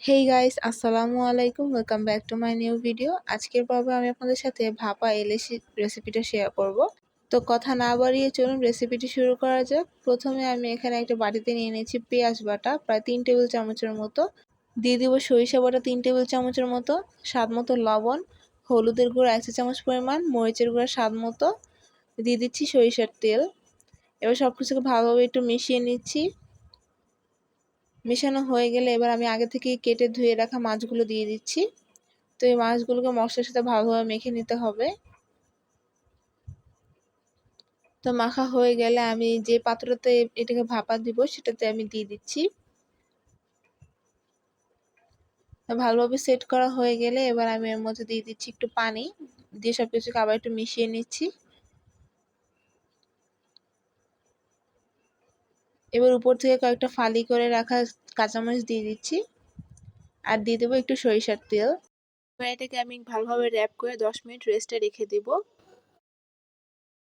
Hey guys, আসসালামু আলাইকুম। Welcome back to my new video. আজকের পর্বে আমি আপনাদের সাথে ভাপা ইলিশ রেসিপিটা শেয়ার করব। তো কথা না বাড়িয়ে চলুন রেসিপিটি শুরু করা যাক। প্রথমে আমি এখানে একটা বাটিতে নিয়ে নিয়েছি পেঁয়াজ বাটা প্রায় 3 টেবিল চামচের মতো। দিয়ে দিব সরিষা বাটা 3 টেবিল চামচের মতো, স্বাদ মতো লবণ, হলুদের গুঁড়া 1 চা চামচ পরিমাণ, মরিচের গুঁড়া স্বাদ মতো, দিয়ে দিচ্ছি সরিষার তেল। এবার সব কিছুকে ভালোভাবে একটু মিশিয়ে নিচ্ছি। মেশানো হয়ে গেলে এবার আমি আগে থেকে কেটে ধুয়ে রাখা মাছগুলো দিয়ে দিচ্ছি। তো এই মাছগুলোকে মশলার সাথে ভালোভাবে মেখে নিতে হবে। তো মাখা হয়ে গেলে আমি যে পাত্রতে এটাকে ভাপা দিব সেটাতে আমি দিয়ে দিচ্ছি। ভালোভাবে সেট করা হয়ে গেলে এবার আমি এর মধ্যে দিয়ে দিচ্ছি একটু পানি, দিয়ে সব কিছুকে আবার একটু মিশিয়ে নিচ্ছি। এবার উপর থেকে কয়েকটা ফালি করে রাখা কাঁচামরিচ দিয়ে দিচ্ছি আর দিয়ে দেবো একটু সরিষার তেল। এবার এটাকে আমি ভালোভাবে র্যাপ করে 10 মিনিট রেস্টে রেখে দিব।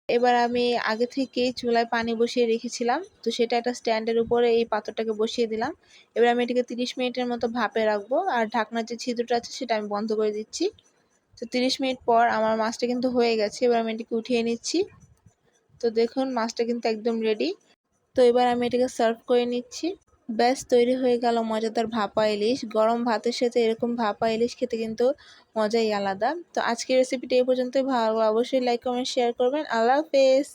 এবার আমি আগে থেকেই চুলায় পানি বসিয়ে রেখেছিলাম, তো সেটা একটা স্ট্যান্ডের উপরে এই পাত্রটাকে বসিয়ে দিলাম। এবার আমি এটাকে 30 মিনিটের মতো ভাপে রাখবো আর ঢাকনার যে ছিদ্রটা আছে সেটা আমি বন্ধ করে দিচ্ছি। তো 30 মিনিট পর আমার মাছটা কিন্তু হয়ে গেছে। এবার আমি এটাকে উঠিয়ে নিচ্ছি। তো দেখুন মাছটা কিন্তু একদম রেডি। তো এবার আমি এটাকে সার্ভ করে নিচ্ছি। ব্যাস তৈরি হয়ে গেল মজাদার ভাপা ইলিশ। গরম ভাতের সাথে এরকম ভাপা ইলিশ খেতে কিন্তু মজাই আলাদা। তো আজকের রেসিপিটা এই পর্যন্তই। ভালো অবশ্যই লাইক কমেন্ট শেয়ার করবেন। আল্লাহ হাফেজ।